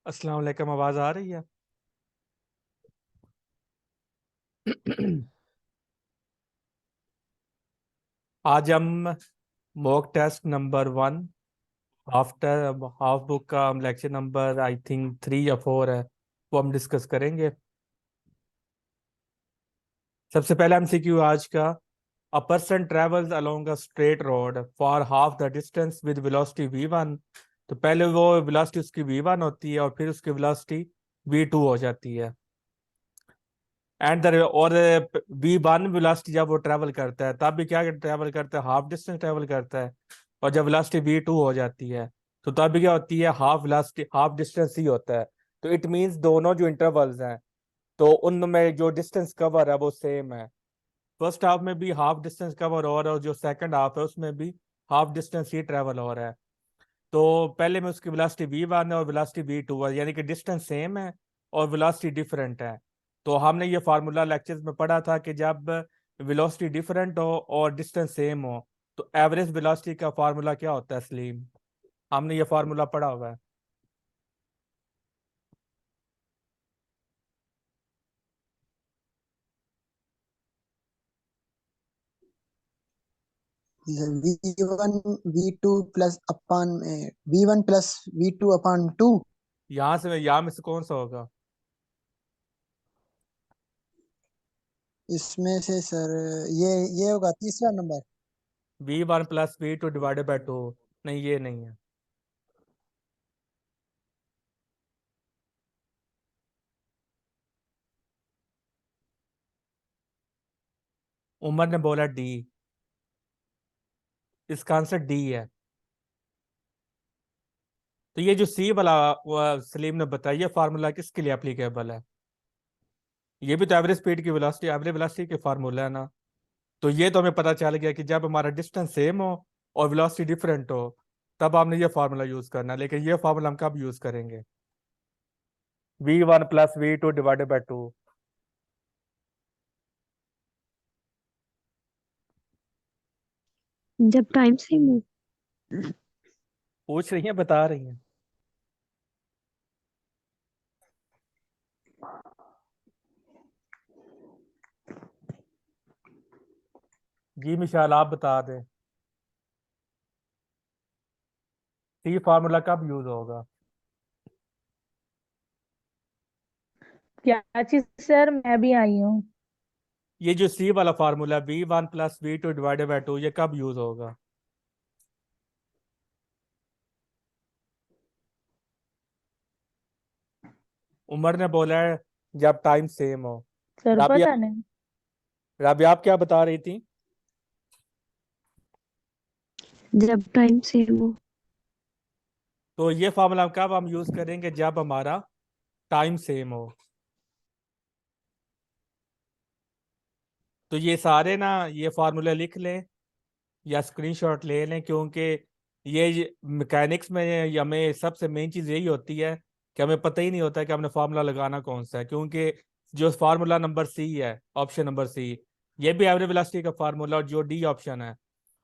अस्सलाम वालेकुम, आवाज आ रही है? आज हम mock test number 1 after half book का हम लेक्चर नंबर आई थिंक 3 या 4 है, वो हम डिस्कस करेंगे। सबसे पहला एमसीक्यू आज का। A person travels along a straight road for half the distance with velocity v1। तो पहले वो वेलोसिटी उसकी v1 होती है और फिर उसकी वेलोसिटी v2 हो जाती है। एंड और v1 वेलोसिटी जब वो ट्रेवल करता है तब भी क्या ट्रेवल करता है, हाफ डिस्टेंस ट्रेवल करता है। और जब वेलोसिटी v2 हो जाती है तो तब भी क्या होती है, हाफ वेलोसिटी हाफ डिस्टेंस ही होता है। तो इट मींस दोनों जो इंटरवल्स हैं तो उनमें जो डिस्टेंस कवर है वो सेम है। फर्स्ट हाफ में भी हाफ डिस्टेंस कवर हो रहा है और जो सेकंड हाफ है उसमें भी हाफ डिस्टेंस ही ट्रेवल हो रहा है। तो पहले में उसकी वेलोसिटी v1 है और वेलोसिटी v2 है, यानी कि डिस्टेंस सेम है और वेलोसिटी डिफरेंट है। तो हमने ये फार्मूला लेक्चर्स में पढ़ा था कि जब वेलोसिटी डिफरेंट हो और डिस्टेंस सेम हो तो एवरेज वेलोसिटी का फार्मूला क्या होता है सलीम? हमने ये फार्मूला पढ़ा हुआ है। V1 V2 प्लस अपन V1 प्लस V2 अपन 2। यहाँ में से कौन सा होगा? इसमें से सर ये होगा तीसरा number. v1 plus v2 divided by 2। नहीं, ये नहीं है। उमर ने बोला डी। इसका आंसर डी है। तो ये जो सी वाला सलीम ने बताया, ये फार्मूला किसके लिए एप्लीकेबल है? ये भी तो एवरेज स्पीड की वेलोसिटी एवरेज वेलोसिटी के फार्मूला है ना। तो ये तो हमें पता चल गया कि जब हमारा डिस्टेंस सेम हो और वेलोसिटी डिफरेंट हो तब हमने ये फार्मूला यूज करना है। लेकिन ये फार्मूला हम कब यूज करेंगे? v1 plus v2 divided by 2। जब टाइम सेम हो। पूछ रही हैं, बता रही हैं? जी मिशाल, आप बता दें सी फार्मूला कब यूज होगा? क्या चीज सर? मैं भी आई हूँ। ये जो सी वाला formula v1 plus v2 divided by 2, ये कब यूज होगा? उमर ने बोला है जब टाइम सेम हो। सर राबिया, पता नहीं। राबिया आप क्या बता रही थी? जब टाइम सेम हो। तो ये फार्मूला कब हम यूज करेंगे? जब हमारा टाइम सेम हो। तो ये सारे ना ये फार्मूला लिख लें या स्क्रीनशॉट ले लें, क्योंकि ये मैकेनिक्स में हमें सबसे मेन चीज़ यही होती है कि हमें पता ही नहीं होता कि हमने फार्मूला लगाना कौन सा है। क्योंकि जो फार्मूला नंबर सी है, ऑप्शन नंबर सी, ये भी एवरेज वेलोसिटी का फार्मूला, और जो डी ऑप्शन है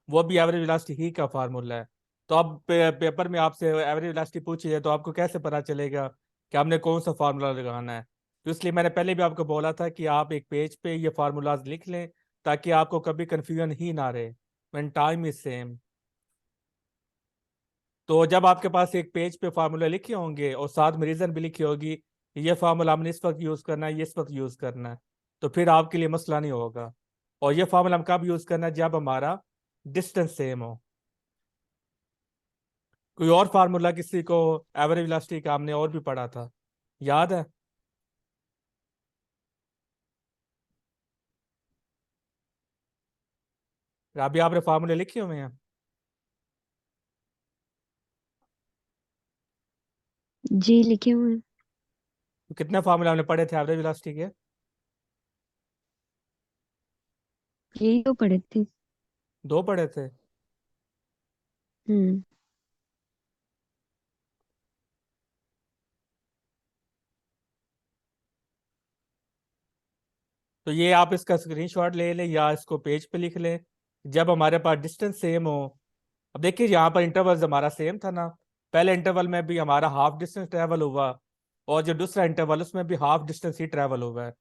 वो भी एवरेज वेलोसिटी ही का फार्मूला है। तो अब पेपर में आपसे एवरेज वेलोसिटी पूछी है तो आपको कैसे पता चलेगा कि हमने कौन सा फार्मूला लगाना है? तो इसलिए मैंने पहले भी आपको बोला था कि आप एक पेज पे ये फार्मूलाज लिख लें ताकि आपको कभी कंफ्यूजन ही ना रहे व्हेन टाइम इज सेम। तो जब आपके पास एक पेज पे फार्मूला लिखे होंगे और साथ में रीजन भी लिखी होगी कि ये फार्मूला हमने इस वक्त यूज करना है, ये इस वक्त यूज करना है, तो फिर आपके लिए मसला नहीं होगा। और ये फार्मूला हम कब यूज करना है? जब हमारा डिस्टेंस सेम हो। कोई और फार्मूला किसी को एवरेज वेलोसिटी का हमने और भी पढ़ा था, याद है? अभी आपने फार्मूले लिखे हुए हैं? जी लिखे हुए हैं। तो कितने फार्मूले हमने पढ़े थे एवरेज वेलोसिटी के? यही तो पढ़े थे। 2 पढ़े थे। हम्म। तो ये आप इसका स्क्रीनशॉट ले लें या इसको पेज पे लिख लें। जब हमारे पास डिस्टेंस सेम हो, अब देखिए यहाँ पर इंटरवल हमारा सेम था ना, पहले इंटरवल में भी हमारा हाफ डिस्टेंस ट्रेवल हुआ और जो दूसरा इंटरवल उसमें भी हाफ डिस्टेंस ही ट्रैवल हुआ है।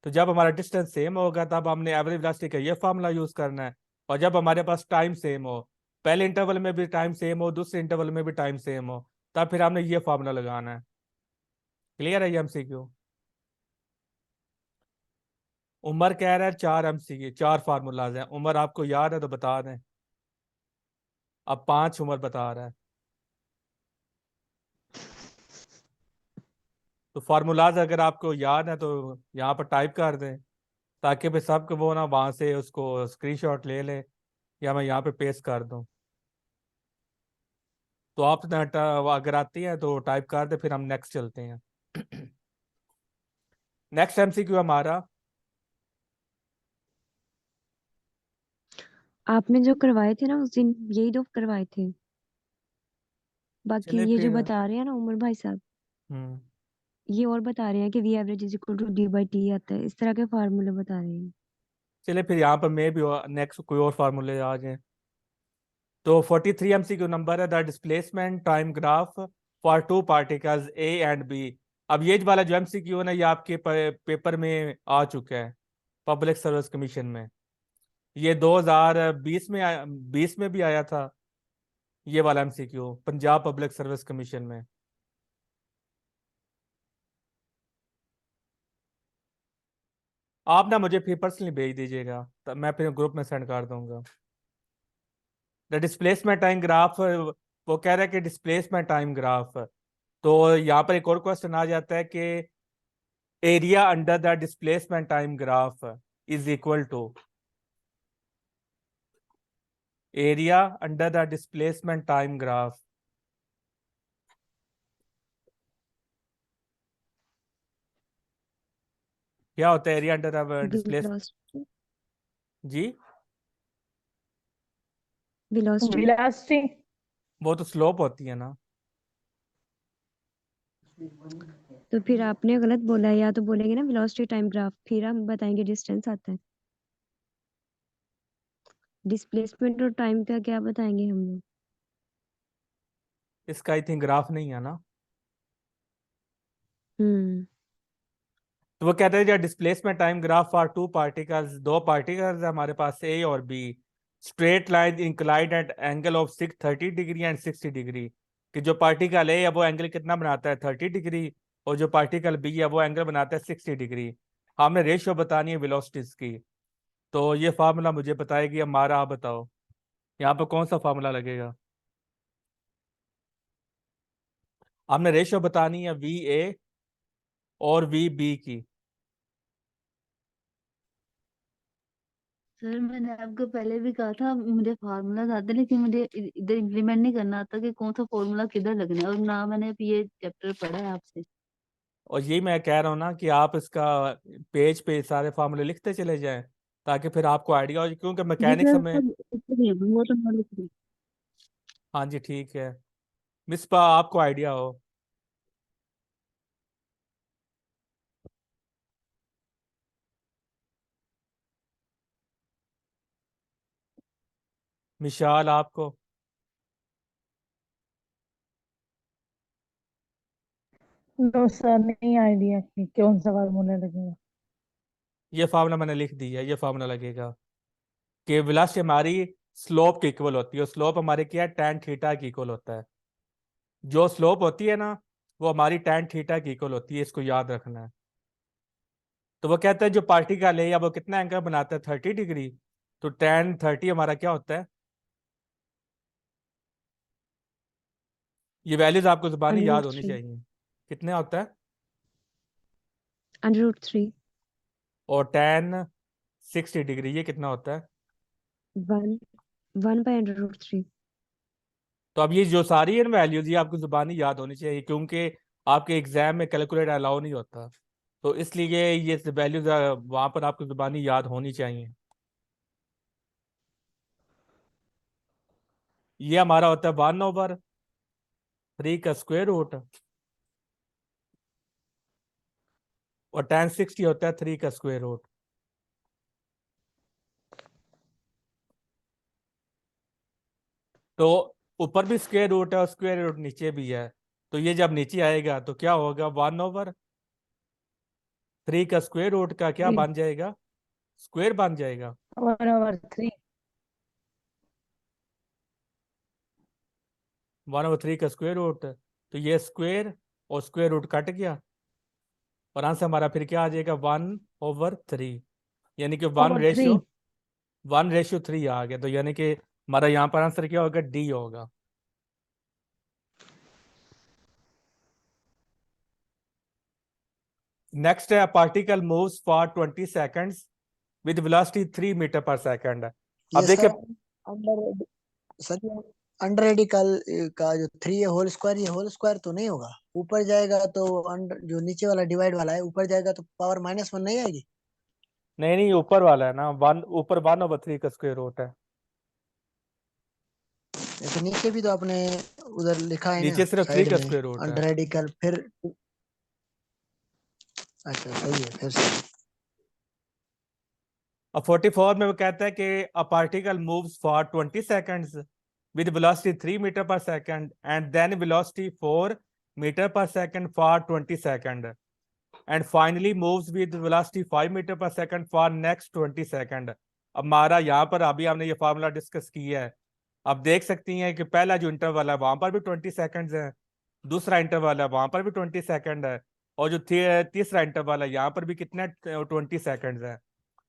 तो जब हमारा डिस्टेंस सेम होगा तब हमने एवरेज वेलोसिटी का ये फार्मूला यूज करना है। और जब हमारे पास टाइम सेम हो, पहले इंटरवल में भी टाइम सेम हो, दूसरे इंटरवल में भी टाइम सेम हो, तब फिर हमने ये फार्मूला लगाना है। क्लियर है ये एमसीक्यू? उमर कह रहा है 4 एमसीक्यू, 4 फार्मूलाज हैं। उमर आपको याद है तो बता दें। अब 5 उमर बता रहा है। तो फार्मूलाज अगर आपको याद है तो यहाँ पर टाइप कर दें, ताकि फिर सबको वो ना वहां से उसको स्क्रीनशॉट ले ले, या मैं यहाँ पे पेस्ट कर दूं। तो आप अगर आती है तो टाइप कर दे, फिर हम नेक्स्ट चलते हैं। नेक्स्ट एमसीक्यू हमारा, आपने जो करवाए थे ना उस दिन, यही दो करवाए थे। बाकी चले ये जो फिर। बता रहे हैं ना उमर भाई साहब, हम्म ये और बता रहे हैं कि v average is equal to d by t आता है, इस तरह के फार्मूले बता रहे हैं। चले फिर यहाँ पर मैं भी नेक्स्ट कोई और फार्मूले आ जाए। तो 43 एमसीक्यू नंबर है, the displacement time graph for two particles A and B. अब ये वाला जो एमसीक्यू है ना, ये आपके पेपर में आ चुका है, पब्लिक सर्विस कमीशन में। ये 2020 में 20 में भी आया था ये वाला MCQ, Punjab public service commission में। आप ना मुझे फिर पर्सनली भेज दीजिएगा, तब मैं फिर ग्रुप में सेंड कर दूंगा। द डिस्प्लेसमेंट टाइम ग्राफ, वो कह रहा है कि डिस्प्लेसमेंट टाइम ग्राफ। तो यहाँ पर एक और क्वेश्चन आ जाता है कि area under the displacement time graph is equal to area under the displacement time graph. क्या होता है area under the displace? Velocity. जी, वेलोसिटी। वेलोसिटी। वो तो स्लोप होती है ना। तो फिर आपने गलत बोला है, या तो बोलेंगे ना वेलोसिटी टाइम ग्राफ, फिर हम बताएंगे डिस्टेंस आता है। डिस्प्लेसमेंट और टाइम का क्या बताएंगे हम लोग? इसका आई थिंक ग्राफ नहीं है ना। हम्म। तो वो कहते हैं जो displacement time graph for two particles, दो पार्टिकल्स हमारे पास ए और B, straight line inclined at angle of 630 degree and 60 degree. कि जो पार्टिकल ए है वो एंगल कितना बनाता है, 30 डिग्री, और जो पार्टिकल बी है वो एंगल बनाता है 60 डिग्री। हमने रेशियो बतानी है वेलोसिटीज की। तो ये फार्मूला मुझे बताएगी हमारा, आप बताओ यहाँ पर कौन सा फार्मूला लगेगा। हमने रेशियो बतानी है वी ए और वी बी की। सर मैंने आपको पहले भी कहा था मुझे फार्मूला आता है, लेकिन मुझे इधर इम्प्लीमेंट नहीं करना आता कि कौन सा फॉर्मूला किधर लगना है, और ना मैंने अभी ये चैप्टर पढ़ा है आपसे। और यही मैं कह रहा हूँ ना कि आप इसका पेज पे सारे फार्मूले लिखते चले जाएं, ताकि फिर आपको आइडिया हो, क्योंकि जी मैकेनिक्स सर, में। वो तो मैं लिख रही हाँ जी ठीक है, मिसपा आपको आइडिया हो। मिशाल आपको? नो सर, नहीं आइडिया कि कौन सा फार्मूला लगेगा। ये फार्मूला मैंने लिख दिया, ये फार्मूला लगेगा कि वेलोसिटी हमारी स्लोप की इक्वल होती है, स्लोप हमारे क्या है, tan थीटा की इक्वल होता है। जो स्लोप होती है ना, वो हमारी tan थीटा की इक्वल होती है, इसको याद रखना है। तो वो कहते हैं जो पार्टिकल है या वो कितना एंगल बनाता है, 30 डिग्री। तो tan 30 हमारा क्या होता है, ये वैल्यूज आपको जुबानी अंडर याद रूट होनी 3। चाहिए। कितने होता है? Under root 3। और tan 60 डिग्री ये कितना होता है? 1 1 बाय अंडर रूट 3। तो अब ये जो सारी इन वैल्यूज ये आपको जुबानी याद होनी चाहिए, क्योंकि आपके एग्जाम में कैलकुलेट अलाउ नहीं होता। तो इसलिए ये वैल्यूज वहां पर आपको जुबानी याद होनी चाहिए। ये हमारा होता है 1/3 का स्क्वायर रूट, और tan 60 होता है 3 का स्क्वायर रूट। तो ऊपर भी स्क्वायर रूट है और स्क्वायर रूट नीचे भी है। तो ये जब नीचे आएगा तो क्या होगा, 1/3 का स्क्वायर रूट का क्या 3 बन जाएगा, स्क्वायर बन जाएगा। 1/3 1/3 का स्क्वायर रूट, तो ये स्क्वायर और स्क्वायर रूट कट गया और आंसर हमारा फिर क्या आ जाएगा, 1/3, यानी कि वन over 3 रेशियो 1:3 आ गया। तो यानी कि हमारा यहाँ पर आंसर क्या होगा, डी होगा। नेक्स्ट है, particle moves for 20 seconds with velocity 3 meter पर सेकंड। अब ये देखिए, सर अंडर सर ये अंडर रेडिकल का जो 3 है होल स्क्वायर, ये होल स्क्वायर तो नहीं होगा, ऊपर जाएगा तो अंडर जो नीचे वाला डिवाइड वाला है ऊपर जाएगा तो पावर -1 नहीं आएगी। नहीं नहीं, ऊपर वाला है ना, ऊपर 1/3 का स्क्वायर रूट है, ऐसे नीचे भी तो आपने उधर लिखा है ना नीचे सिर्फ 3 साइड का में, स्क्वायर रूट है। अंडर रेडिकल फिर। अच्छा सही है फिर से। अब 44 में वो कहता है कि a particle moves for 20 seconds with velocity 3 meter पर second and then velocity 4 meter पर second for 20 second and finally moves with velocity 5 meter पर सेकंड फॉर नेक्स्ट 20 सेकंड। अब हमारा यहाँ पर अभी हमने ये फार्मूला डिस्कस किया है। अब देख सकती हैं कि पहला जो इंटरवल है वहां पर भी 20 सेकंड्स है, दूसरा इंटरवल है वहां पर भी 20 सेकंड है, और जो तीसरा इंटरवल है यहाँ पर भी कितने 20 सेकंड्स है।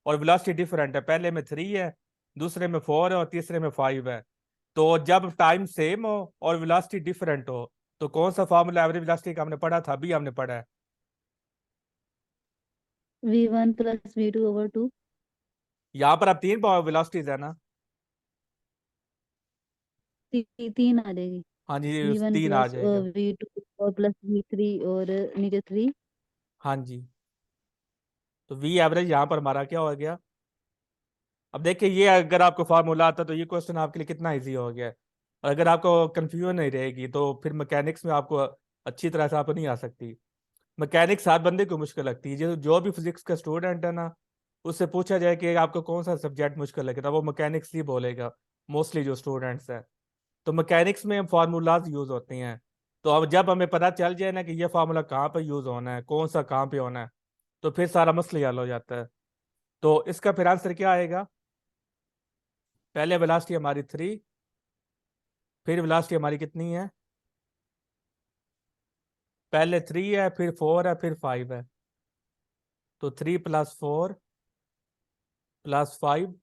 और वेलोसिटी डिफरेंट है, पहले में 3 है, दूसरे में 4 है और तीसरे में 5 है। तो जब टाइम सेम हो और वेलोसिटी डिफरेंट हो तो कौन सा फार्मूला एवरेज वेलोसिटी का हमने पढ़ा था, अभी हमने पढ़ा है, v1 plus v2 over 2। यहाँ पर अब 3 वेलोसिटीज है ना। 3 आ जाएगी। हाँ जी, v1 3 आ plus जाएगा। v2 और plus v3 और नीचे 3। हाँ जी, तो वी एवरेज यहाँ पर हमारा क्या हो गया। अब देखिए, ये अगर आपको फार्मूला आता तो ये क्वेश्चन आपके लिए कितना इजी हो गया है। और अगर आपको कंफ्यूजन नहीं रहेगी तो फिर मैकेनिक्स में आपको अच्छी तरह से आपको नहीं आ सकती। मैकेनिक्स हर बंदे को मुश्किल लगती है, जो भी फिजिक्स का स्टूडेंट है ना, उससे पूछा जाए कि आपको कौन सा सब्जेक्ट मुश्किल लगता है, वो मैकेनिक्स ही बोलेगा, मोस्टली जो स्टूडेंट्स हैं। तो मैकेनिक्स में फार्मूलाज यूज होते हैं। तो अब जब हमें पता चल जाए ना कि ये फार्मूला कहाँ पर यूज होना है, कौन सा कहाँ पे होना है, तो फिर सारा मसला ही हल हो जाता है। तो इसका फिर आंसर क्या आएगा, पहले वेलोसिटी हमारी 3, फिर वेलोसिटी हमारी कितनी है, पहले 3 है, फिर 4 है, फिर 5 है। तो 3 + 4 + 5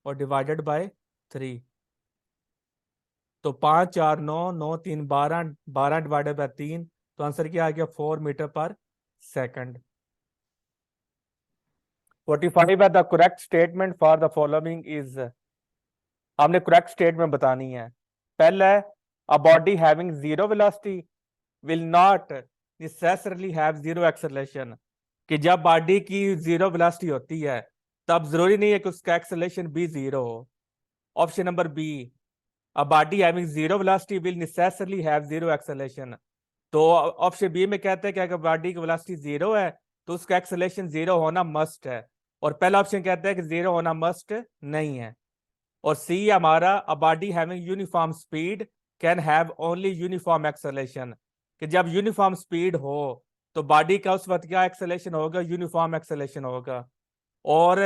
और डिवाइडेड बाय 3। तो 5 4 9 9 3 12, 12 डिवाइडेड बाय 3, तो आंसर क्या आ गया, 4 मीटर पर सेकंड। 45 है, the correct statement for the following is, हमने करेक्ट स्टेटमेंट बतानी है। पहला है, अ body having zero velocity will not necessarily have zero acceleration, कि जब बॉडी की जीरो वेलोसिटी होती है तब जरूरी नहीं है कि उसका एक्सेलरेशन भी जीरो हो। Option number B, a body having zero velocity will necessarily have zero acceleration. तो ऑप्शन बी में कहते हैं कि अगर बॉडी की वेलोसिटी जीरो है तो उसका एक्सेलरेशन जीरो होना मस्ट है, और पहला ऑप्शन कहता है कि जीरो होना मस्ट नहीं है। और सी हमारा, अ body having uniform speed can have only uniform acceleration, कि जब यूनिफॉर्म स्पीड हो तो बॉडी का उस वक्त क्या एक्सेलरेशन होगा, यूनिफॉर्म एक्सेलरेशन होगा। और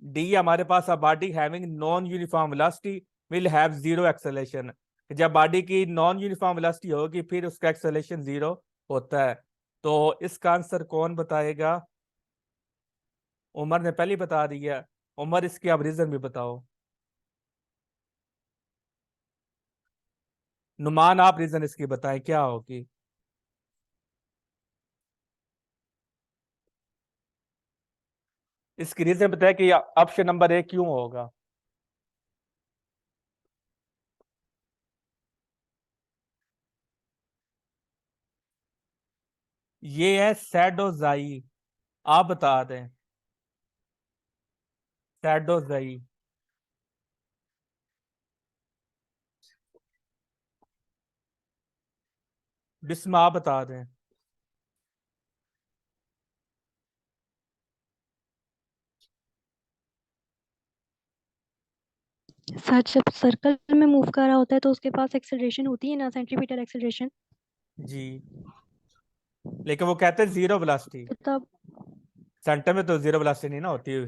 डी हमारे पास, a body having non uniform velocity will have zero acceleration, जब बॉडी की नॉन यूनिफॉर्म वेलोसिटी होगी फिर उसका एक्सेलरेशन जीरो होता है। तो इसका आंसर कौन बताएगा, उमर ने पहले ही बता दिया। उमर, इसके आप रीजन भी बताओ। नुमान, आप रीजन इसकी बताएं क्या होगी। इसकी रीजन बताएं कि ऑप्शन नंबर ए क्यों होगा। ये है सैडोजाई, आप बता दें। सैडोजाई, बिस्मा आप बता दें। सर जब सर्कल में मूव कर रहा होता है तो उसके पास एक्सेलरेशन होती है ना, सेंट्रीपिटल एक्सेलरेशन। जी, लेकिन वो कहते हैं जीरो वेलोसिटी, तो तब सेंटर में तो जीरो वेलोसिटी नहीं ना होती।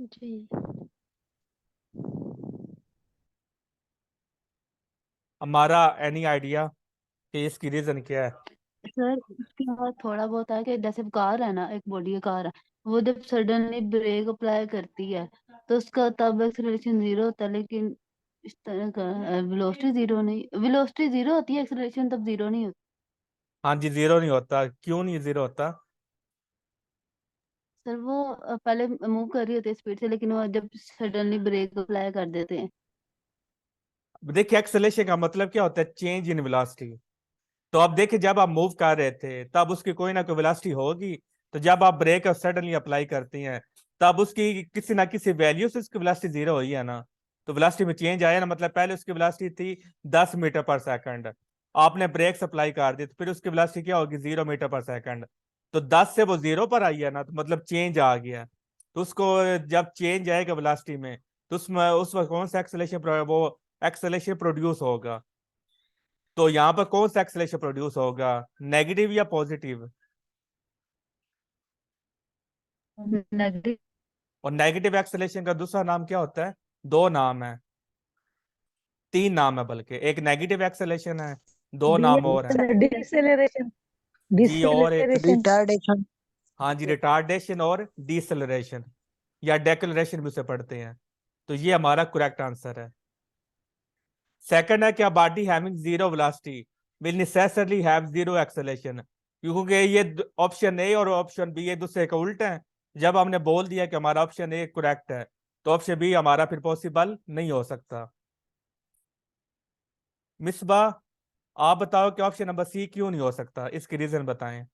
जी हमारा एनी आइडिया कि इसकी रीजन क्या है? सर इसके बाद थोड़ा बहुत है कि जैसे कार है ना, एक बॉडी है कार है, वो जब सडनली ब्रेक अप्लाई करती है तो उसका तब एक्सेलरेशन जीरो होता है, लेकिन इस तरह का वेलोसिटी जीरो नहीं, वेलोसिटी जीरो होती है, एक्सेलरेशन तब जीरो नहीं होती। हाँ जी, जीरो नहीं होता। क्यों नहीं जीरो होता? सर वो पहले मूव कर रही होती है स्पीड से, लेकिन वो जब सडनली ब्रेक अप्लाई कर देते हैं। देखिए, एक्सेलेरेशन का मतलब क्या होता है? Change in velocity. तो अब देखिए, जब आप मूव कर रहे थे तब उसकी कोई ना कोई वेलोसिटी होगी। तो जब आप ब्रेक सडनली अप्लाई करती हैं तब उसकी किसी ना किसी वैल्यू से उसकी वेलोसिटी जीरो हुई है ना। तो वेलोसिटी में चेंज आया ना, मतलब पहले उसकी वेलोसिटी थी 10 मीटर पर सेकंड, आपने ब्रेक अप्लाई कर दी तो फिर उसकी वेलोसिटी क्या होगी? 0 मीटर पर सेकंड। तो 10 से वो जीरो पर आई है ना, तो मतलब चेंज आ गया। तो उसको जब चेंज आएगा वेलोसिटी में, तो उसमें उस वक्त कौन सा एक्सेलेरेशन वो एक्सेलेरेशन प्रोड्यूस होगा? तो यहाँ पर कौन सा एक्सेलेरेशन प्रोड्यूस होगा, नेगेटिव या पॉजिटिव? नेगेटिव। और नेगेटिव एक्सेलेरेशन का दूसरा नाम क्या होता है? दो नाम है, तीन नाम है बल्कि। एक नेगेटिव एक्सेलेरेशन है, दो नाम और हैं। डिसेलरेशन जी, और एक, डिसेलरेशन रिटार्डेशन। हाँ जी, रिटार्डेशन और डिसेलरेशन या डेक्लेरेशन भी उसे पढ़ते हैं। तो ये हमारा करेक्ट आंसर है। सेकंड है, क्या body having zero velocity will necessarily have zero acceleration? क्योंकि ये ऑप्शन ए और ऑप्शन बी एक दूसरे के उल्टे हैं। जब हमने बोल दिया कि हमारा ऑप्शन ए करेक्ट है, तो ऑप्शन बी हमारा फिर पॉसिबल नहीं हो सकता। मिसबा, आप बताओ कि ऑप्शन नंबर सी क्यों नहीं हो सकता, इसकी रीजन बताएं।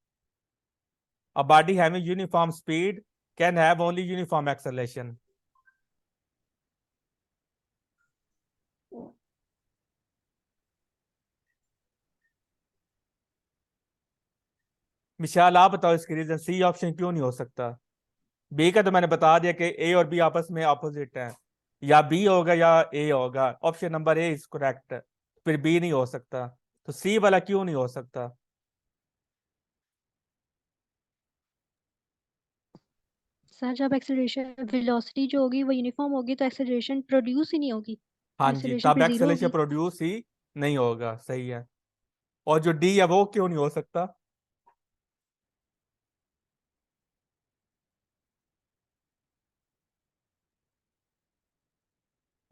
A body having uniform speed can have only uniform acceleration. Vishal, आप बताओ इसकी रीजन, सी ऑप्शन क्यों नहीं हो सकता? बी का तो मैंने बता दिया कि ए और बी आपस में अपोजिट हैं, या बी होगा या ए होगा। Option number A is correct, फिर बी नहीं हो सकता। तो सी वाला क्यों नहीं हो सकता? सर जब एक्सेलरेशन वेलोसिटी जो होगी वो यूनिफॉर्म होगी तो एक्सेलरेशन प्रोड्यूस ही नहीं होगी, हाँ जी, एक्सेलरेशन तब फिर जीरो एक्सेलेरेशन होगी। प्रोड्यूस ही नहीं होगा, सही है। और जो डी है वो क्यों नहीं हो सकता?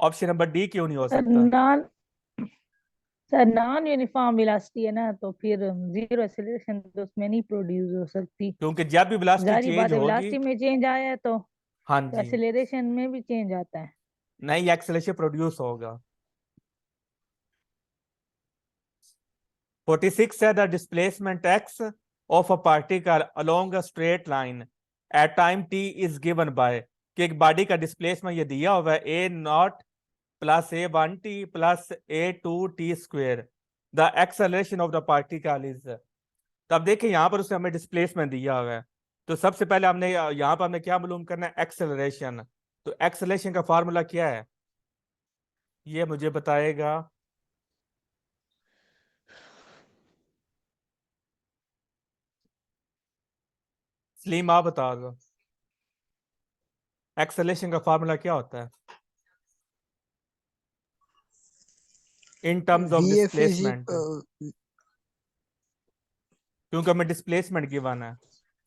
ऑप्शन नंबर डी क्यों नहीं हो सर सकता? Non sir non uniform velocity है ना, तो फिर जीरो एक्सेलरेशन तो उसमें नहीं प्रोड्यूस हो सकती। क्योंकि जब भी वेलोसिटी जारी चेंज बात है, होगी, वेलोसिटी में चेंज आया है तो हाँ जी, एक्सेलरेशन में भी चेंज आता है। नई एक्सेलेरेशन प्रोड्यूस होगा। 46 है, the displacement x of a particle along a straight line at time t is given by, कि एक बॉडी का डिस्प्लेसमेंट ये दिया हुआ है a naught plus A1 t plus A2 t square, the acceleration of the particle is. तब देखिए यहाँ पर उसने हमें डिस्प्लेसमेंट दिया हुआ है। तो सबसे पहले हमने यहाँ पर हमें क्या मालूम करना है? एक्सेलरेशन। तो एक्सेलरेशन का फार्मूला क्या है, ये मुझे बताएगा। सलीम, आप बता दो एक्सेलरेशन का फार्मूला क्या होता है in terms of VF is displacement? क्योंकि हमें डिस्प्लेसमेंट गिवन है,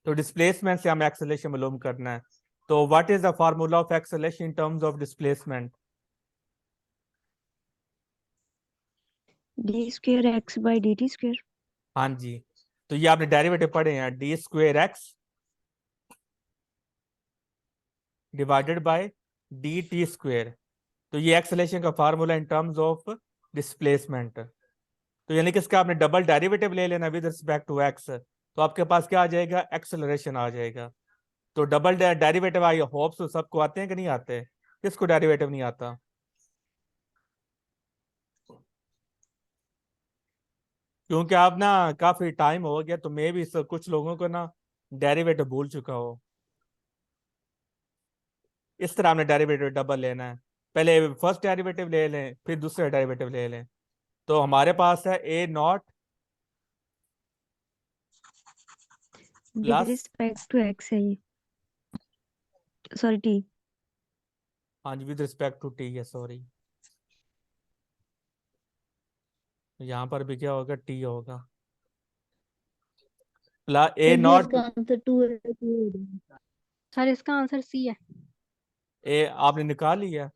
तो डिस्प्लेसमेंट से हमें एक्सेलरेशन मालूम करना है। तो what is the formula of acceleration in terms of displacement? D square x by d t square. हाँ जी, तो ये आपने डेरिवेटिव पढ़े हैं, D square x divided by d t square. तो ये एक्सेलरेशन का formula in terms of displacement. तो यानी कि इसका आपने डबल डेरिवेटिव ले लेना विद रिस्पेक्ट टू एक्स, तो आपके पास क्या आ जाएगा? एक्सेलरेशन आ जाएगा। तो डबल डेरिवेटिव आई होप्स सबको आते हैं कि नहीं आते? किसको डेरिवेटिव नहीं आता? क्योंकि आप ना काफी टाइम हो गया, तो मैं भी कुछ लोगों को ना डेरिवेटिव भूल चुका हो। इस तरह हमने डेरिवेटिव डबल लेना है, पहले फर्स्ट डेरिवेटिव ले लें फिर दूसरा डेरिवेटिव ले लें। तो हमारे पास है a naught with plus, respect to x है ये, सॉरी टी। हाँ जी, विद रिस्पेक्ट टू टी है, सॉरी, यहाँ पर भी क्या होगा, टी होगा, plus a sir ji naught, इसका आंसर 2 है, 2 हो जाएगा। सर इसका आंसर सी है। ए आपने निकाल लिया।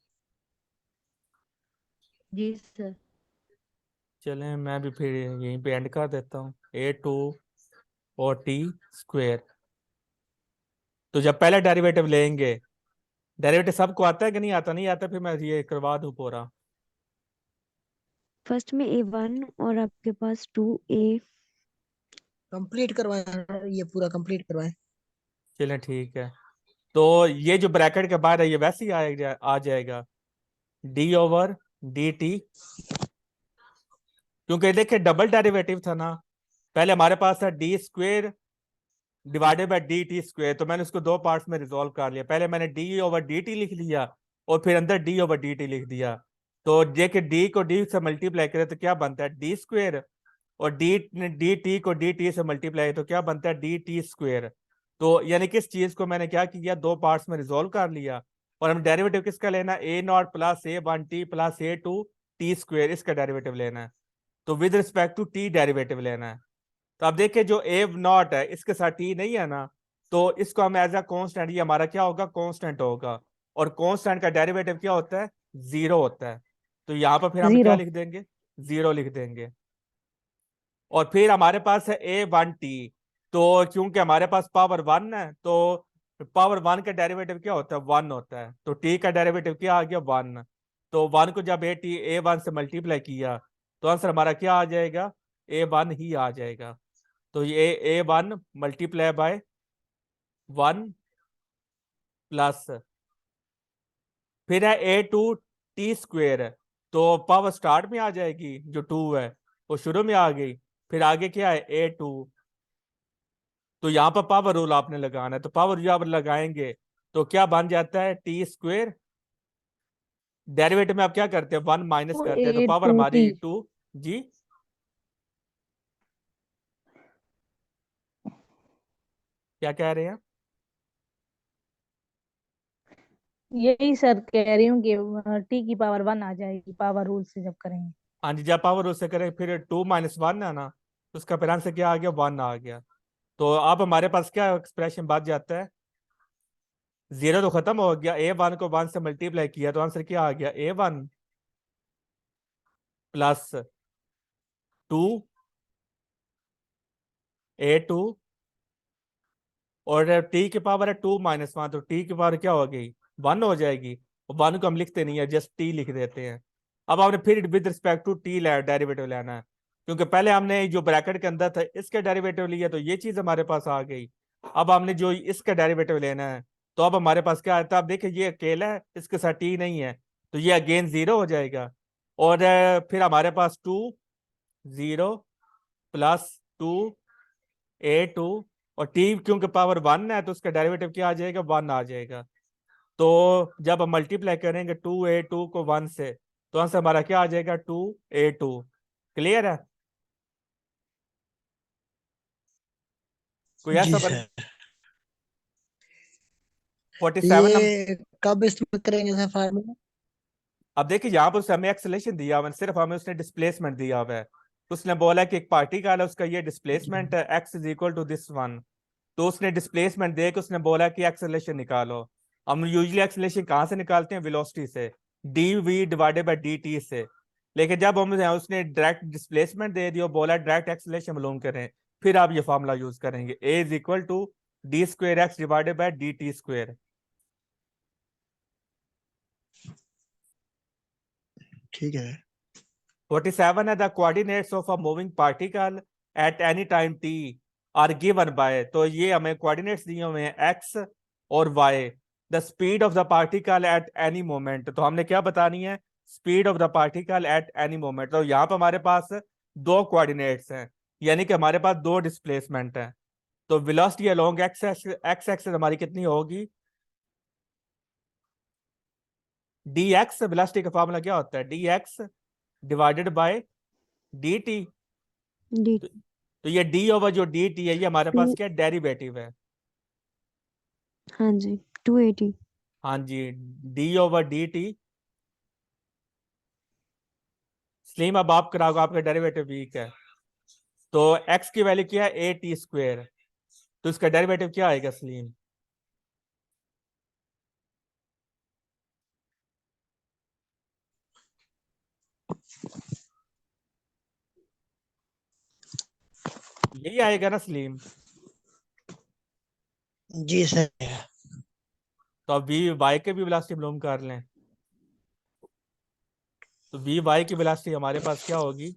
जी सर। चलें मैं भी फिर यहीं पे एंड कर देता हूँ, ए टू और टी स्क्वेयर। तो जब पहले डेरिवेटिव लेंगे, डेरिवेटिव सबको आता है कि नहीं आता, नहीं आता फिर मैं ये करवा दूं पूरा। फर्स्ट में A1 और आपके पास 2A। कंप्लीट करवाएं, ये पूरा कंप्लीट करवाएं। चलें ठीक है, तो ये जो ब्रैकेट के बाहर है ये वैसे ही आ जाएगा डी ओवर डी टी, क्योंकि देखिए डबल डेरिवेटिव था ना, पहले हमारे पास था D square divided by d t square, तो मैंने उसको दो पार्ट्स में रिजोल्व कर लिया, पहले मैंने डी ओवर डी टी लिख लिया और फिर अंदर डी ओवर डी टी लिख दिया। तो देखिए डी को डी से मल्टीप्लाई करें तो क्या बनता है, डी स्क्वेयर, और डी टी को डी टी से मल्टीप्लाई तो क्या बनता है, डी टी स्क्वेयर। तो यानी कि इस चीज को मैंने क्या किया, दो पार्ट्स में रिजोल्व कर लिया, और हम डेरिवेटिव किसका लेना है, a naught plus a one t plus a two t square, इसका डेरिवेटिव लेना है। तो with respect to t derivative लेना है। तो अब देखिए जो ए नॉट है इसके साथ टी नहीं है ना, तो इसको हम एज अ कांस्टेंट, ये हमारा क्या होगा, कांस्टेंट होगा, और कांस्टेंट का डेरिवेटिव क्या होता है, जीरो होता है। तो यहाँ पर फिर हम क्या 0। लिख देंगे, जीरो लिख देंगे। और फिर हमारे पास है ए वन टी, तो क्योंकि हमारे पास पावर वन है तो पावर वन का डेरिवेटिव क्या होता है, वन होता है, तो टी का डेरिवेटिव क्या आ गया, वन। तो वन को जब ए वन से मल्टीप्लाई किया तो आंसर हमारा क्या आ जाएगा, ए वन ही आ जाएगा। तो ये a one multiply by one plus, फिर है ए टू टी स्क्वेयर, तो पावर स्टार्ट में आ जाएगी, जो टू है वो शुरू में आ गई, फिर आगे क्या है, ए टू। तो यहाँ पर पावर रूल आपने लगाना है, तो पावर जब लगाएंगे तो क्या बन जाता है, टी स्क्वेयर, डेरिवेटिव में आप क्या करते हैं, वन माइनस करते हैं, तो पावर A2T। हमारी टू। जी क्या कह रहे हैं, यही सर कह रही हूँ कि टी की पावर 1 आ जाएगी पावर रूल से जब करेंगे। हाँ जी, जब पावर रूल से करें फिर टू माइनस वन है ना, तो उसका फिर आंसर क्या आ गया, वन आ गया। तो अब हमारे पास क्या एक्सप्रेशन बच जाता है, जीरो तो खत्म हो गया, ए वन को वन से मल्टीप्लाई किया तो आंसर क्या आ गया, a one plus two a two, और टी की पावर है टू माइनस वन, तो टी की पावर क्या हो गई, वन हो जाएगी। वन को हम लिखते नहीं है, जस्ट टी लिख देते हैं। अब आपने फिर with respect to t derivative लेना है, क्योंकि पहले हमने जो ब्रैकेट के अंदर था इसके डेरिवेटिव लिया, तो ये चीज हमारे पास आ गई। अब हमने जो इसका डेरिवेटिव लेना है, तो अब हमारे पास क्या आता है, अब देखिए ये अकेला है, इसके साथ टी नहीं है, तो ये अगेन जीरो हो जाएगा। और फिर हमारे पास two zero plus two a two, और टी क्योंकि पावर वन है तो उसका डेरिवेटिव क्या आ जाएगा, वन आ जाएगा। तो जब हम मल्टीप्लाई करेंगे टू ए टू को वन से, तो आंसर हमारा क्या आ जाएगा, टू ए टू। क्लियर है, कोई जी ऐसा सर। 47 नंबर। ये कब इस्तेमाल करेंगे सर फार्मूला? अब देखिए यहाँ पर उसने हमें एक्सेलेरेशन दिया हुआ है, सिर्फ हमें उसने डिस्प्लेसमेंट दिया हुआ है। उसने बोला कि एक पार्टिकल है, उसका ये डिस्प्लेसमेंट है x is equal to this one, तो उसने डिस्प्लेसमेंट दे के उसने बोला कि एक्सेलेरेशन निकालो। हम यूजुअली एक्सेलेरेशन कहाँ से निकालते हैं, वेलोसिटी से, d v divided by d t से। लेकिन जब हम उसने डायरेक्ट डिस्प्लेसमेंट दे दिया, बोला डायरेक्ट एक्सेलेरेशन मालूम करें, फिर आप ये फॉर्मूला यूज करेंगे, a is equal to d square x divided by d t square. ठीक है। 47 है, the coordinates of a moving particle at any time t are given by, तो ये हमें कोऑर्डिनेट्स दिए हुए हैं एक्स और y. The speed of the particle at any moment, तो हमने क्या बतानी है, speed of the particle at any moment. तो यहाँ पर हमारे पास दो कोऑर्डिनेट्स हैं, यानी कि हमारे पास दो डिस्प्लेसमेंट हैं। तो वेलोसिटी अलोंग एक्स एक्सिस हमारी कितनी होगी, डी एक्स, वेलोसिटी का फॉर्मूला क्या होता है, D x divided by d T. D तो ये डी ओवर जो डी टी है ये हमारे पास टू क्या डेरिवेटिव है। हाँ जी 280 हाँ जी, डी ओवर डी टी। स्लीम अब आप कराओगे, आपका डेरिवेटिव वीक है। तो एक्स की वैल्यू क्या है, ए टी स्क्वेयर। तो इसका डेरिवेटिव क्या आएगा स्लीम? यही आएगा ना स्लीम। जी सर। तो अब वी वाई के भी वेलोसिटी मालूम कर लें। तो वी वाई की वेलोसिटी हमारे पास क्या होगी,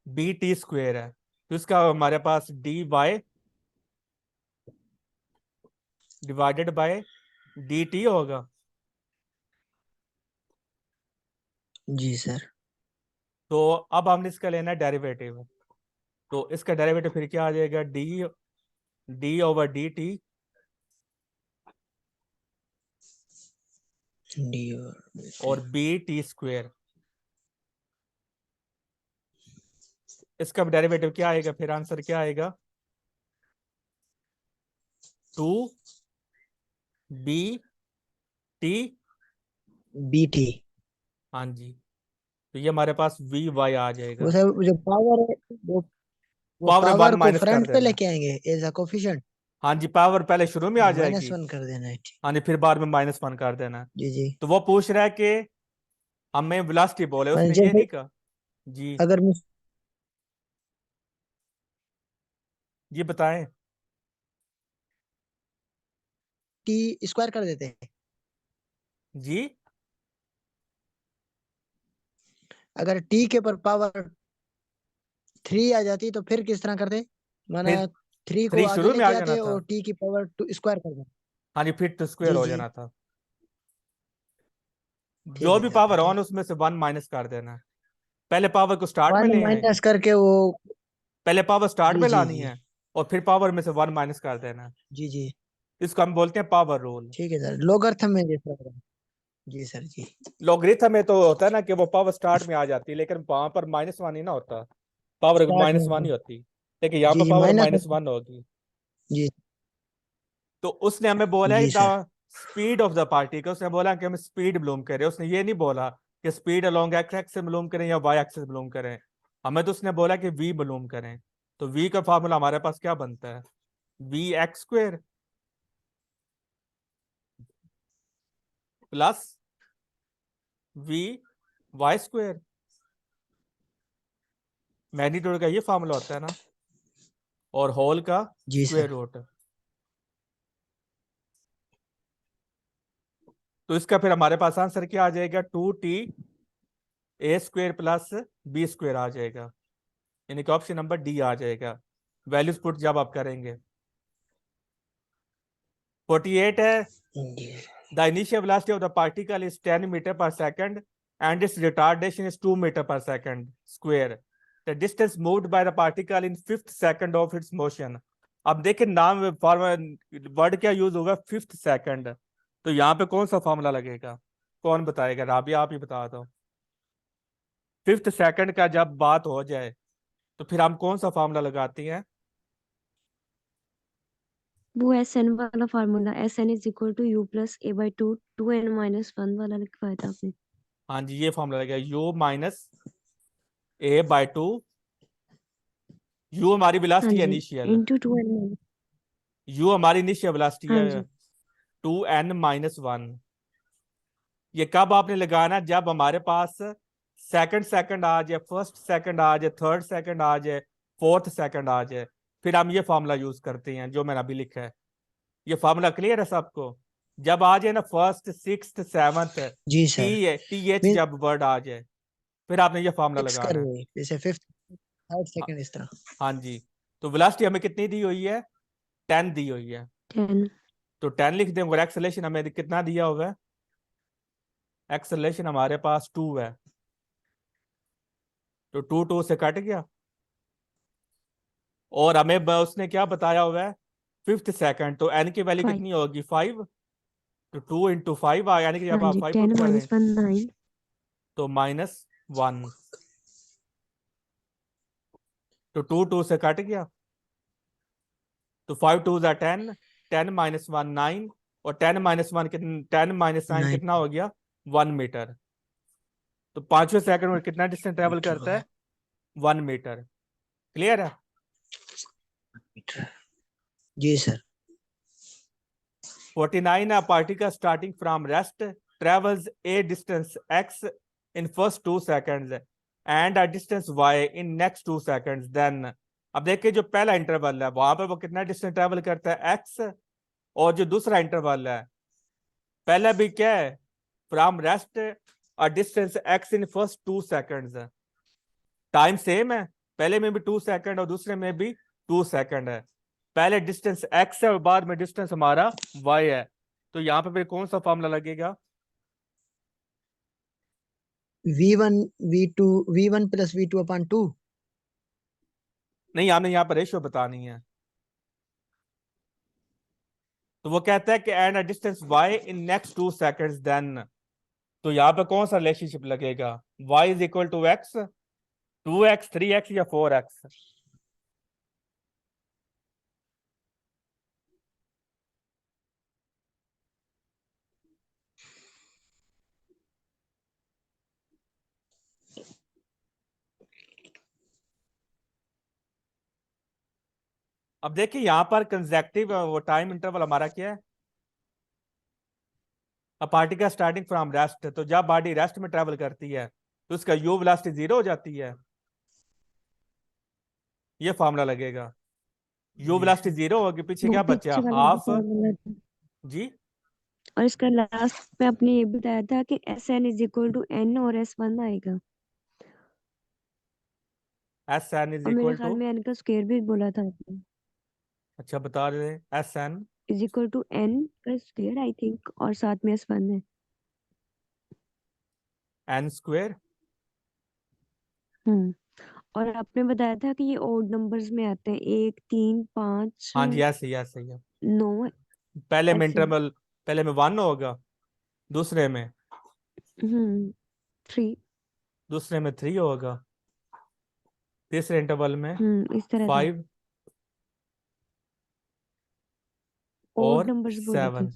बी टी स्क्वेयर है। तो इसका हमारे पास d y divided by d t होगा। जी सर। तो अब हमने इसका लेना है डेरिवेटिव। तो इसका डेरिवेटिव फिर क्या आ जाएगा, D D over d T D और बी टी स्क्वेयर। इसका डेरिवेटिव क्या आएगा, फिर आंसर क्या आएगा, 2 बी टी। B T. हाँ जी, तो ये हमारे पास वी वाई आ वो जाएगा। सर जो पावर है वो पावर पावर वन को माइनस कर फ्रंट पे देना। लेके आएंगे एज अ कोफिशिएंट। हाँ जी, पावर पहले शुरू में आ जाएगी। -1 कर देना है। ठीक। हाँ जी, फिर बाद में -1 कर देना। जी जी। तो वो पूछ रहा है कि हमें वेलोसिटी बोले, उसने ये जैसे नहीं कहा। जी अगर मैं जी बताएं। टी स्क्वायर कर देते हैं, जी अगर टी के पर पावर 3 आ जाती तो फिर किस तरह करते, माना फिर 3 को 3 आगे शुरू में लेके आ जाना आते था। और टी की पावर 2 स्क्वायर कर देते। हाँ जी, फिर 2 स्क्वायर जी हो जी। जाना था। ठीक जो है भी सर पावर बताइए। ऑन उसमें से 1 माइनस कर देना है। पहले पावर को स्टार्ट में 1 ले आए, माइनस करके वो। पहले पावर स्टार्ट जी में जी लानी जी। है और फिर पावर में से 1 माइनस कर देना है। जी जी। इसको हम बोलते हैं पावर रूल। ठीक है सर, लोगरिथम में जैसा होगा। जी सर जी। लॉगरिथम में तो होता है ना कि वो पावर स्टार्ट में आ जाती है, लेकिन वहां पर -1 ही ना होता, पावर स्टार्ट में -1 ही होती। लेकिन यहाँ जी पर जी पावर माइनस। -1 होगी। जी तो उसने हमें बोला है जी sir. The speed of the particle. उसने बोला कि हम स्पीड मालूम करें, उसने ये नहीं बोला कि स्पीड अलोंग एक्स एक्सिस मालूम करें या वाई एक्सिस मालूम करें। हमें तो उसने बोला कि वी मालूम करें। तो वी का फार्मूला हमारे पास क्या बनता है, v x square plus v y square. Magnitude का ये फार्मूला होता है ना, और होल का जी स्क्वायर सर। रूट। तो इसका फिर हमारे पास आंसर क्या आ जाएगा, 2t ए स्क्वेयर प्लस बी स्क्वेयर आ जाएगा। यानी कि ऑप्शन नंबर डी आ जाएगा। वैल्यूज पुट जब आप करेंगे 48 है। जी the initial velocity of the particle is 10 meter पर second and its retardation is 2 meter पर second square. The distance moved by the particle in 5th second of its motion. अब देखिए नाम वर्ड क्या यूज होगा, 5th सेकंड। तो यहाँ पे कौन सा फॉर्मूला लगेगा, कौन बताएगा, राबिया आप ही बता दो। 5th सेकंड का जब बात हो जाए तो फिर हम कौन सा फॉर्मूला लगाती हैं। वो SN वाला formula SN is equal to U plus A/2 2n-1 वाला लिखवाया था आपने। हाँ जी, ये फॉर्मूला लगेगा U माइनस A/2। U हमारी हाँ वेलोसिटी है जी इनिशियल, इंटू 2n। U हमारी इनिशियल वेलोसिटी हाँ है जी 2n-1। ये कब आपने लगाना, जब हमारे पास सेकंड सेकंड आ जाए, फर्स्ट सेकंड आ जाए, थर्ड सेकंड आ जाए, फोर्थ सेकंड आ जाए, फिर हम ये फॉर्मूला यूज करते हैं जो मैंने अभी लिखा है। ये फॉर्मूला क्लियर है सबको? जब आ जाए ना फर्स्ट, 6th, 7th, जी सर। टी एच मीन जब वर्ड आ जाए, फिर आपने ये फॉर्मूला फिक्स कर लगाना है। हुए जैसे 5th 3rd हाँ सेकंड इस तरह। हाँ जी। तो वेलोसिटी हमें कितनी दी हुई है, 10 दी हुई है। 10। तो 10 लिख दें। और एक्सेलरेशन हमें कितना दिया हुआ है, एक्सेलरेशन हमारे पास 2 है। तो 2 से कट गया। और हमें उसने क्या बताया हुआ है, 5th सेकंड। तो एन की वैल्यू 5। कितनी होगी, 5। तो 2 × 5 आ, यानी कि जब हाँ आप जी 5 पुट 10 करें, - 1 9। तो -1, तो 2 से कट गया, तो 5 2 10, 10 - 1 9, और 10 - 1 10 - 9 9 कितना हो गया, 1 मीटर। तो 5वें सेकंड में कितना डिस्टेंस ट्रेवल मीटर करता है, 1 मीटर। क्लियर है? मीटर। जी sir. 49, a particle starting from rest travels a distance x in first 2 seconds and a distance y in next 2 seconds, then अब देखिए जो पहला इंटरवल है वहां पर वो कितना डिस्टेंस ट्रेवल करता है, x, और जो दूसरा इंटरवल है पहला भी क्या है, from rest a distance x in first 2 seconds, time same है, पहले में भी 2 सेकंड और दूसरे में भी 2 सेकंड है। पहले डिस्टेंस x है और बाद में डिस्टेंस हमारा y है, तो यहाँ पे फिर कौन सा फॉर्मूला लगेगा, V1 प्लस V2 अपॉन 2। नहीं हमने यहाँ पर रेशियो बतानी है। तो वो कहता है कि and a distance y in next 2 seconds, then तो यहाँ पे कौन सा रिलेशनशिप लगेगा, y is equal to x, 2x 3x या 4x। अब देखिए यहाँ पर कंसेक्टिव वो टाइम इंटरवल हमारा क्या है, a particle starting from rest, तो जब बॉडी रेस्ट में ट्रेवल करती है तो उसका यू वेलोसिटी 0 हो जाती है, ये फॉर्मूला लगेगा। यू वेलोसिटी 0 होगी, पीछे वो क्या भी बचा, अच्छे वाला हाफ। फॉर्मूला था। जी, और इसका लास्ट में आपने ये बताया था कि SN is equal to N और S1 आएगा, एस एन इज और मेरे इक्वल ख्याल टू, में N का स्क्वायर भी बोला था आपने, अच्छा बता रहे, S N is equal to N का स्क्वायर आई थिंक, और साथ में S1 है। N square. हम्म। और आपने बताया था कि ये ओड नंबर्स में आते हैं, 1 3 5 हाँ जी ऐसे ही ऐसे ही है। 9 पहले में ऐसे। इंटरवल, पहले में 1 होगा, दूसरे में 3। दूसरे में 3 होगा, तीसरे इंटरवल में इस तरह से 5 ओड और नंबर्स बोले थे। 7।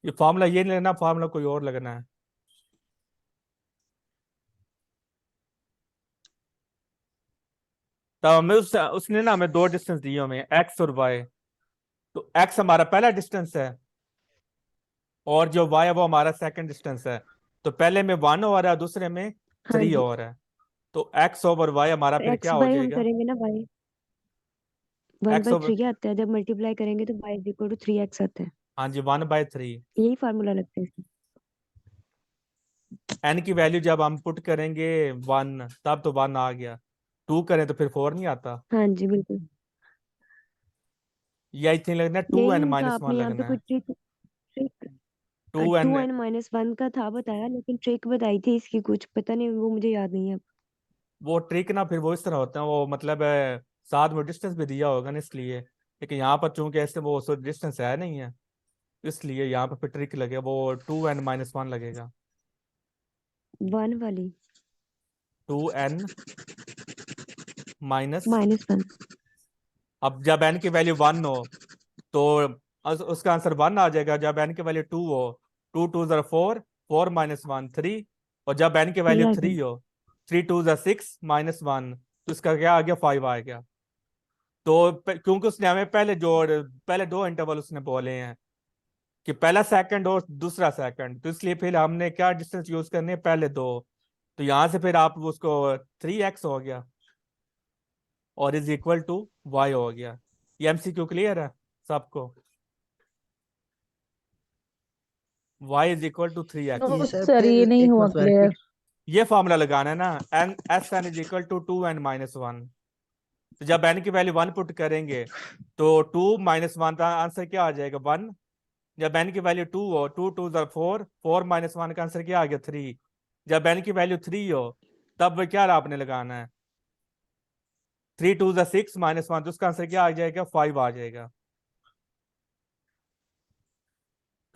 ये फॉर्मूला ये नहीं लेना, फॉर्मूला कोई और लगना है। तो हमें उसने ना हमें 2 डिस्टेंस दिए हमें, एक्स और वाई। तो एक्स हमारा पहला डिस्टेंस है और जो वाई है वो हमारा सेकंड डिस्टेंस है। तो पहले में 1 हो रहा है, दूसरे में हाँ 3 जी, हो रहा है। तो एक्स ओवर वाई हमारा तो फिर एक्स क्या हो बाय हम जाएगा, करेंगे ना, बाय 1 एक्स बाय ओवर, 3 आता है, जब मल्टीप्लाई करेंगे तो y is equal to 3x आता है। हाँ जी 1/3। यही फार्मूला लगता है इसका। एन की वैल्यू जब हम पुट करेंगे 1, तब तो 1 आ गया, 2 करें तो फिर 4 नहीं आता। हाँ जी बिल्कुल, ये आई थिंक लगना है 2n यही इनका माइनस वन आपने यहाँ पे लगना कोई है, ट्रिक ट्रिक 2n। 2n-1 का था बताया, लेकिन ट्रिक बताई थी इसकी, कुछ पता नहीं, वो मुझे याद नहीं है अब। वो ट्रिक ना फिर वो इस तरह होता है, वो मतलब साथ में डिस्टेंस भी दिया होगा ना इसलिए, लेकिन यहाँ पर चूंकि ऐसे वो डिस्टेंस है नहीं है, इसलिए यहाँ पर फिर ट्रिक लगेगा, वो 2n-1 लगेगा। 1 वाली 2n माइनस, -1। अब जब n की वैल्यू 1 हो तो उसका आंसर 1 आ जाएगा, जब n की वैल्यू 2 हो, 2 2 ज़र 4, 4 - 1 3, और जब n की 3 वैल्यू आ 3 गया। हो, 3 2 ज़र 6 -1, तो इसका क्या आ गया, 5 आ गया। तो क्योंकि उसने हमें पहले 2 इंटरवल उसने बोले हैं कि पहला सेकंड और दूसरा सेकंड, तो इसलिए फिर हमने क्या डिस्टेंस यूज करने हैं, पहले 2। तो यहां से फिर आप उसको 3x हो गया और इज इक्वल टू y हो गया। ये MCQ क्लियर है सबको, y is equal to 3x। जी नो सर, सर, फिर ये नहीं एक हुआ बार क्लियर। रिपीट। ये फॉर्मूला लगाना है ना, N S N is equal to 2n-1। तो जब n की वैल्यू 1 पुट करेंगे तो 2 - 1 का आंसर क्या आ जाएगा, 1। जब n की वैल्यू 2 हो, 2 2 ज़र 4, 4 -1 का आंसर क्या आ गया, 3। जब n की वैल्यू 3 हो तब वो क्या आपने लगाना है, 3 2 ज़र 6 -1, तो उसका आंसर क्या आ जाएगा, 5 आ जाएगा।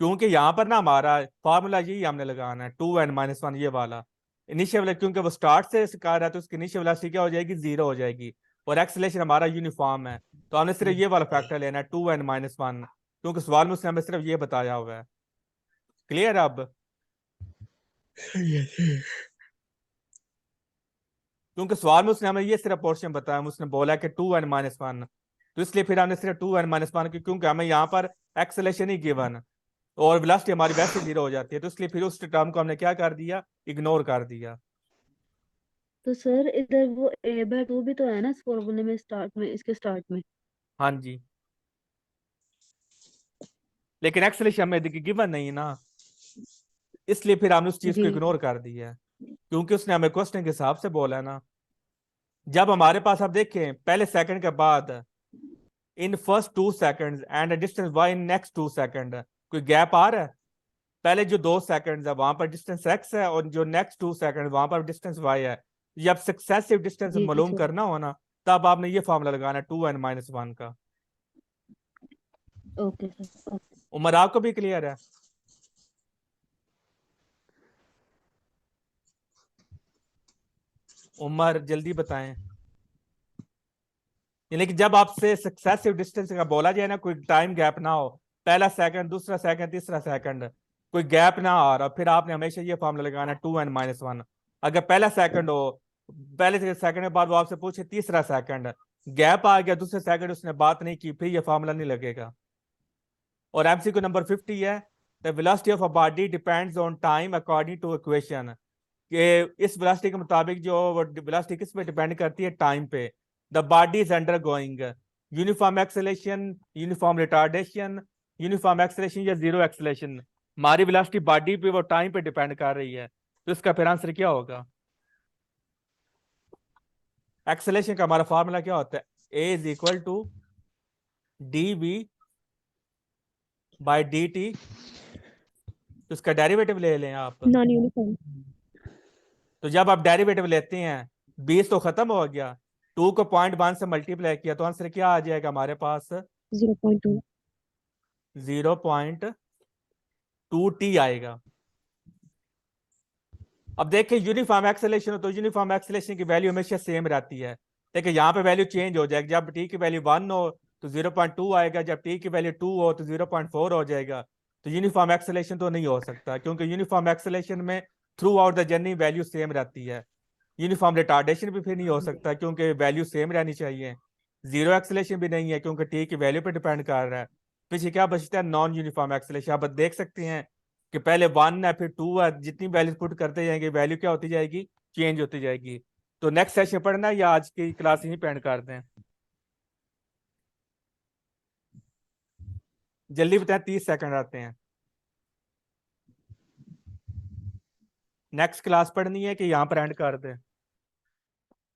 क्योंकि यहाँ पर ना हमारा फॉर्मूला यही हमने लगाना है, 2n-1 ये वाला। इनिशियल वेलोसिटी, क्योंकि वो स्टार्ट से कर रहा है तो उसकी इनिशियल वेलोसिटी क्या हो जाएगी, 0 हो जाएगी, और एक्सेलरेशन हमारा यूनिफॉर्म है। तो हमने सिर्फ ये वाला फैक्टर लेना है 2n-1, क्योंकि सवाल में उसने हमें सिर्फ ये बताया हुआ है। क्लियर अब? क्योंकि सवाल में उसने हमें ये सिर्फ पोर्शन बताया, उसने बोला कि 2n-1, तो इसलिए फिर हमने सिर्फ 2n-1 क्योंकि हमें यहाँ पर एक्सेलरेशन ही गिवन और वेलोसिटी हमारी वैसे 0 हो जाती है, तो इसलिए फिर उस टर्म को हमने क्या कर दिया, इग्नोर कर दिया। तो सर इधर वो a/2 भी तो है ना इस फॉर्मूले में, स्टार्ट में, इसके स्टार्ट में। हाँ जी, लेकिन एक्सेलरेशन हमें गिवन नहीं ना, इसलिए फिर हमने उस चीज को जी इग्नोर कर दिया है, क्योंकि उसने हमें क्वेश्चन के हिसाब से बोला है ना। जब हमारे पास आप देखें पहले सेकंड के बाद in first 2 seconds and distance y in next 2 second, कोई गैप आ रहा है? पहले जो 2 सेकंड्स है वहां पर डिस्टेंस x है, और जो नेक्स्ट 2 सेकंड वहां पर डिस्टेंस y है। जब सक्सेसिव डिस्टेंस जी मालूम सर। करना हो ना, तब आपने ये फॉर्मूला लगाना है 2n-1 का। Okay sir. उमर आपको भी क्लियर है? उमर जल्दी बताएं। यानी कि जब आपसे सक्सेसिव डिस्टेंस का बोला जाए ना, कोई टाइम गैप ना हो, पहला सेकंड, दूसरा सेकंड, तीसरा सेकंड, कोई गैप ना आ रहा, फिर आपने हमेशा ये फॉर्मूला लगाना है 2n-1। अगर पहला सेकंड हो, पहले सेकंड के बाद वो आपसे पूछे तीसरा सेकंड, गैप आ गया, दूसरे सेकंड उसने बात नहीं की, फिर ये फॉर्मूला नहीं लगेगा। और एमसीक्यू नंबर 50 है, the velocity of a body depends on time according to equation, कि इस वेलोसिटी के मुताबिक जो वेलोसिटी किस पे डिपेंड करती है, टाइम पे। The body is under going uniform acceleration, uniform retardation, uniform acceleration या जीरो एक्सेलेरेशन। हमारी वेलोसिटी बॉडी पे वो टाइम पे डिपेंड कर रही है, तो इसका फिर आंसर क्या होगा? एक्सेलेरेशन का हमारा फॉर्मूला क्या होता है, a is equal to dv by dt। तो इसका डेरिवेटिव ले लें आप। Non uniform. तो जब आप डेरिवेटिव लेते हैं 20 तो खत्म हो गया, 2 को 0.1 से मल्टीप्लाई किया तो आंसर क्या आ जाएगा हमारे पास, 0.2। 0.2t आएगा। अब देखिए यूनिफॉर्म एक्सेलेरेशन हो तो यूनिफॉर्म एक्सेलेरेशन की वैल्यू हमेशा सेम रहती है, देखिए यहाँ पे वैल्यू चेंज हो जाएगी। जब t की वैल्यू 1 हो तो 0.2 आएगा, जब t की वैल्यू 2 हो तो 0.4 हो जाएगा। तो यूनिफॉर्म एक्सेलेरेशन तो नहीं हो सकता, क्योंकि यूनिफॉर्म एक्सेलेरेशन में through out the journey value same रहती है। यूनिफॉर्म रिटार्डेशन भी फिर नहीं हो सकता, क्योंकि वैल्यू सेम रहनी चाहिए। जीरो एक्सेलेरेशन भी नहीं है, क्योंकि टी की वैल्यू पे डिपेंड कर रहा है। पीछे क्या बचता है, नॉन यूनिफॉर्म एक्सेलेरेशन। आप देख सकते हैं कि पहले 1 है फिर 2 है, जितनी वैल्यू पुट करते जाएंगे वैल्यू क्या होती जाएगी, चेंज होती जाएगी। तो नेक्स्ट सेशन पढ़ना है या आज की क्लास यहीं पेंड कर दें? जल्दी बताएं, 30 सेकंड आते हैं। नेक्स्ट क्लास पढ़नी है कि यहाँ पर एंड कर दें?